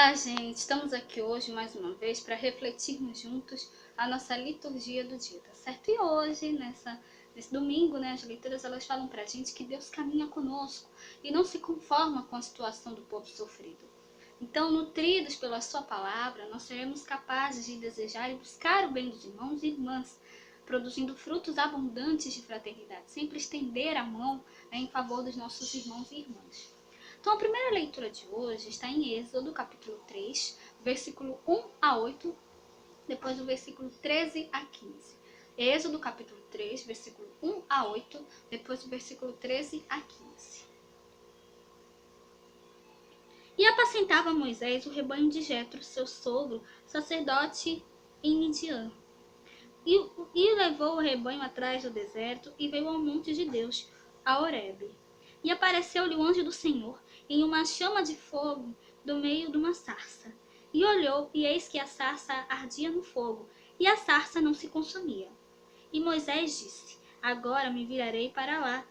Olá, gente! Estamos aqui hoje mais uma vez para refletirmos juntos a nossa liturgia do dia, tá certo? E hoje, nesse domingo, as leituras elas falam pra gente que Deus caminha conosco e não se conforma com a situação do povo sofrido. Então, nutridos pela sua palavra, nós seremos capazes de desejar e buscar o bem dos irmãos e irmãs, produzindo frutos abundantes de fraternidade, sempre estender a mão em favor dos nossos irmãos e irmãs. Então, a primeira leitura de hoje está em Êxodo, capítulo 3, versículo 1 a 8, depois do versículo 13 a 15. Êxodo, capítulo 3, versículo 1 a 8, depois do versículo 13 a 15. E apacentava Moisés o rebanho de Jetro, seu sogro, sacerdote em Midian. E levou o rebanho atrás do deserto e veio ao monte de Deus, a Horebe. E apareceu-lhe o anjo do Senhor em uma chama de fogo do meio de uma sarça. E olhou, e eis que a sarça ardia no fogo, e a sarça não se consumia. E Moisés disse: Agora me virarei para lá,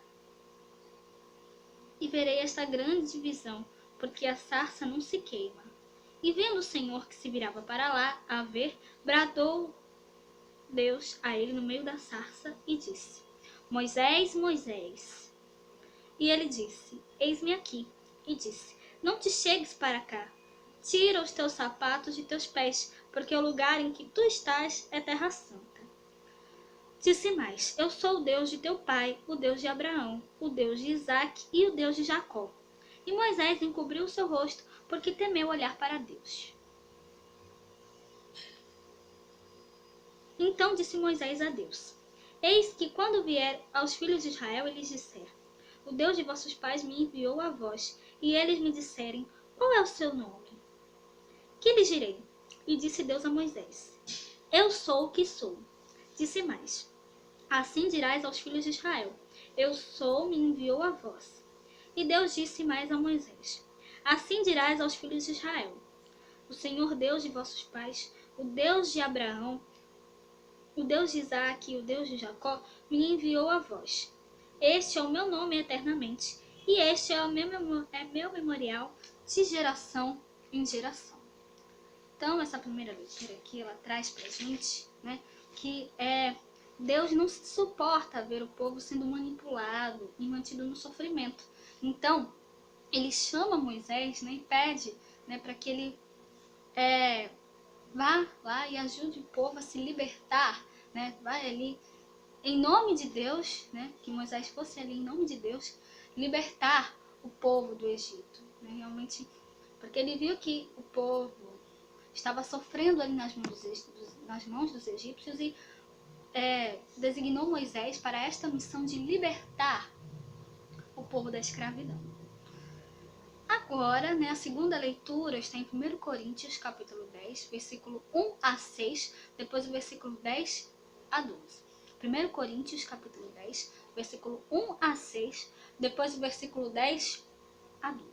e verei esta grande divisão, porque a sarça não se queima. E vendo o Senhor que se virava para lá, a ver, bradou Deus a ele no meio da sarça e disse: Moisés, Moisés. E ele disse: Eis-me aqui. E disse: Não te chegues para cá. Tira os teus sapatos de teus pés, porque o lugar em que tu estás é terra santa. Disse mais: Eu sou o Deus de teu pai, o Deus de Abraão, o Deus de Isaque e o Deus de Jacó. E Moisés encobriu o seu rosto, porque temeu olhar para Deus. Então disse Moisés a Deus: Eis que quando vier aos filhos de Israel, eles disser: O Deus de vossos pais me enviou a vós, e eles me disserem: Qual é o seu nome? Que lhes direi? E disse Deus a Moisés: Eu sou o que sou. Disse mais: Assim dirás aos filhos de Israel: Eu sou, me enviou a vós. E Deus disse mais a Moisés: Assim dirás aos filhos de Israel: O Senhor Deus de vossos pais, o Deus de Abraão, o Deus de Isaque e o Deus de Jacó, me enviou a vós. Este é o meu nome eternamente, e este é meu memorial de geração em geração. Então, essa primeira leitura aqui, ela traz pra gente, que Deus não se suporta ver o povo sendo manipulado e mantido no sofrimento. Então, ele chama Moisés, e pede, para que ele vá lá e ajude o povo a se libertar, vai ali em nome de Deus, que Moisés fosse ali em nome de Deus, libertar o povo do Egito, realmente, porque ele viu que o povo estava sofrendo ali nas mãos dos egípcios e designou Moisés para esta missão de libertar o povo da escravidão. Agora, a segunda leitura está em 1 Coríntios, capítulo 10, versículo 1 a 6, depois o versículo 10 a 12. 1 Coríntios, capítulo 10, versículo 1 a 6, depois o versículo 10 a 12.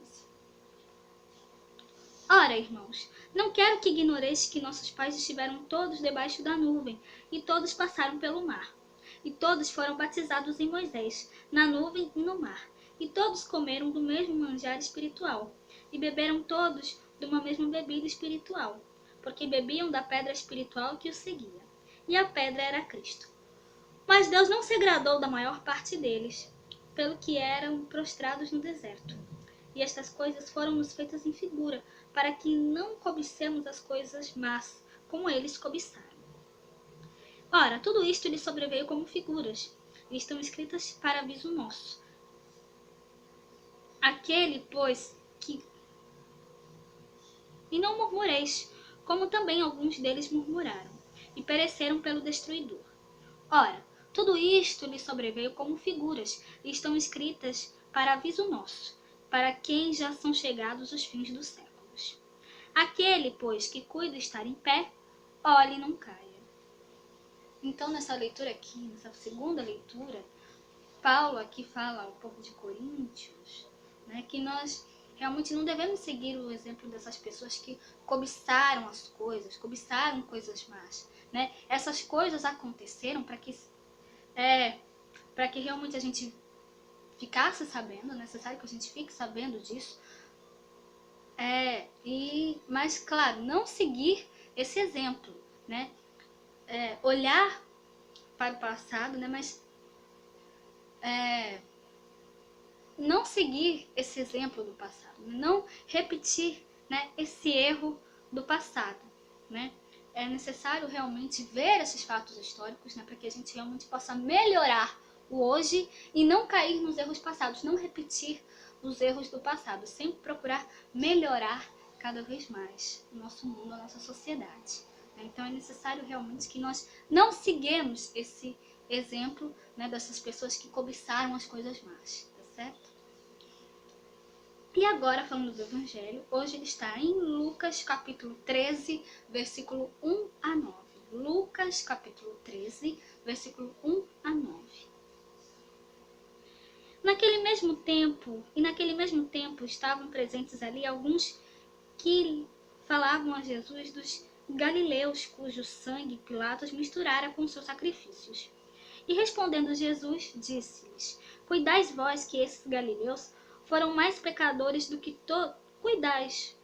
Ora, irmãos, não quero que ignoreis que nossos pais estiveram todos debaixo da nuvem, e todos passaram pelo mar. E todos foram batizados em Moisés, na nuvem e no mar. E todos comeram do mesmo manjar espiritual, e beberam todos de uma mesma bebida espiritual, porque bebiam da pedra espiritual que os seguia. E a pedra era Cristo. Mas Deus não se agradou da maior parte deles, pelo que eram prostrados no deserto. E estas coisas foram-nos feitas em figura, para que não cobicemos as coisas más, como eles cobiçaram. Ora, tudo isto lhe sobreveio como figuras, e estão escritas para aviso nosso. Aquele, pois, que... E não murmureis, como também alguns deles murmuraram, e pereceram pelo destruidor. Ora, tudo isto lhe sobreveio como figuras, e estão escritas para aviso nosso, para quem já são chegados os fins dos séculos. Aquele, pois, que cuida estar em pé, olhe e não caia. Então, nessa leitura aqui, nessa segunda leitura, Paulo aqui fala ao povo de Coríntios, que nós realmente não devemos seguir o exemplo dessas pessoas que cobiçaram as coisas, cobiçaram coisas más. Essas coisas aconteceram para que realmente a gente ficasse sabendo, é necessário que a gente fique sabendo disso, mas, claro, não seguir esse exemplo, né? Olhar para o passado, né? Mas não seguir esse exemplo do passado, não repetir, né, esse erro do passado, né? É necessário realmente ver esses fatos históricos, né, para que a gente realmente possa melhorar o hoje e não cair nos erros passados, não repetir os erros do passado, sempre procurar melhorar cada vez mais o nosso mundo, a nossa sociedade. Então é necessário realmente que nós não sigamos esse exemplo, né, dessas pessoas que cobiçaram as coisas más, tá certo? E agora, falando do Evangelho, hoje ele está em Lucas capítulo 13, versículo 1 a 9. Lucas capítulo 13, versículo 1 a 9. Naquele mesmo tempo estavam presentes ali alguns que falavam a Jesus dos galileus, cujo sangue Pilatos misturara com seus sacrifícios. E respondendo Jesus, disse-lhes: Cuidais vós que esses galileus foram mais pecadores do que Cuidais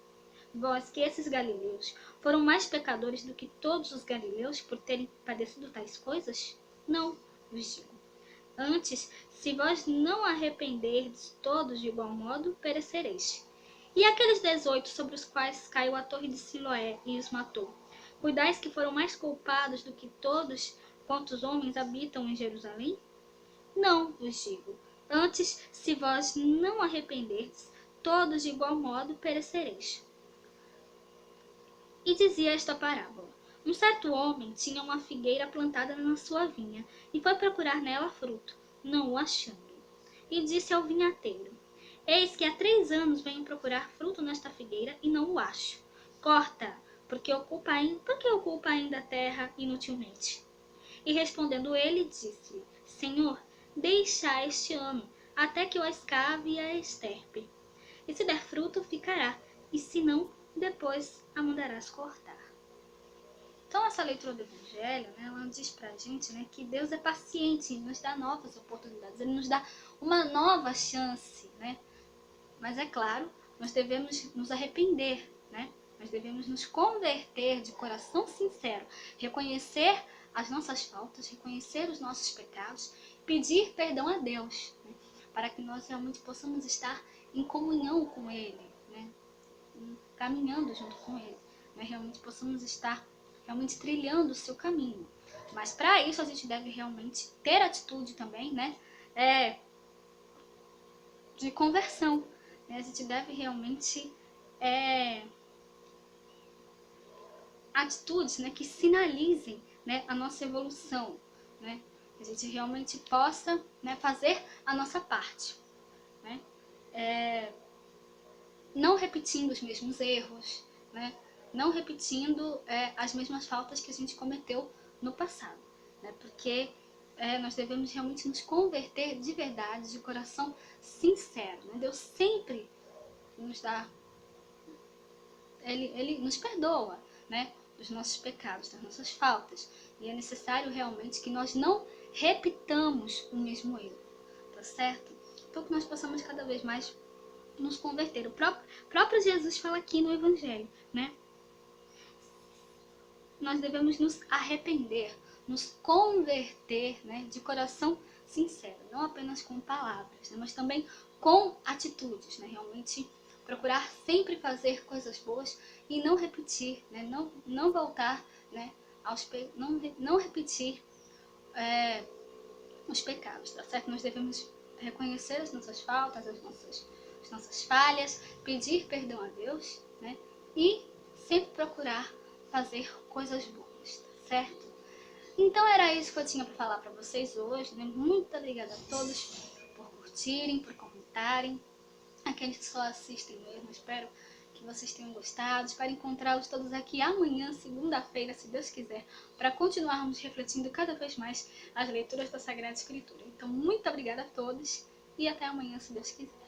vós que esses galileus foram mais pecadores do que todos os galileus por terem padecido tais coisas? Não, vos digo. Antes, se vós não arrependerdes todos de igual modo, perecereis. E aqueles 18 sobre os quais caiu a torre de Siloé e os matou, cuidais que foram mais culpados do que todos quantos homens habitam em Jerusalém? Não, vos digo. Antes, se vós não arrependerdes, todos de igual modo perecereis. E dizia esta parábola: Um certo homem tinha uma figueira plantada na sua vinha, e foi procurar nela fruto, não o achando. E disse ao vinhateiro: Eis que há 3 anos venho procurar fruto nesta figueira, e não o acho. Corta, porque ocupa ainda a terra inutilmente. E respondendo ele, disse-lhe: Senhor, deixa este ano, até que eu a escave e a extirpe. E se der fruto, ficará, e se não, depois a mandarás cortar. Então essa leitura do Evangelho, né, ela diz pra gente, né, que Deus é paciente e nos dá novas oportunidades, Ele nos dá uma nova chance, né? Mas é claro, nós devemos nos arrepender, né? Nós devemos nos converter de coração sincero, reconhecer as nossas faltas, reconhecer os nossos pecados, pedir perdão a Deus, né? Para que nós realmente possamos estar em comunhão com Ele, né? Caminhando junto com Ele, né? Realmente possamos estar realmente trilhando o seu caminho. Mas para isso a gente deve realmente ter atitude também, né? De conversão, né? A gente deve realmente atitudes, né, que sinalizem, né, a nossa evolução, né? Que a gente realmente possa, né, fazer a nossa parte, né? Não repetindo os mesmos erros, né? Não repetindo as mesmas faltas que a gente cometeu no passado, né? Porque nós devemos realmente nos converter de verdade, de coração sincero, né? Deus sempre nos dá, Ele nos perdoa, né? Dos nossos pecados, das nossas faltas. E é necessário realmente que nós não repitamos o mesmo erro, tá certo? Então que nós possamos cada vez mais nos converter. O próprio Jesus fala aqui no Evangelho, né? Nós devemos nos arrepender, nos converter, né, de coração sincero, não apenas com palavras, né, mas também com atitudes, né, realmente procurar sempre fazer coisas boas e não repetir, né, não voltar, né, não repetir os pecados, tá certo? Nós devemos reconhecer as nossas faltas, as nossas falhas, pedir perdão a Deus, né, e sempre procurar fazer coisas boas, tá certo? Então era isso que eu tinha para falar para vocês hoje, né? Muito obrigada a todos por curtirem, por comentarem. Aqueles que só assistem mesmo, espero que vocês tenham gostado. Espero encontrá-los todos aqui amanhã, segunda-feira, se Deus quiser, para continuarmos refletindo cada vez mais as leituras da Sagrada Escritura. Então, muito obrigada a todos e até amanhã, se Deus quiser.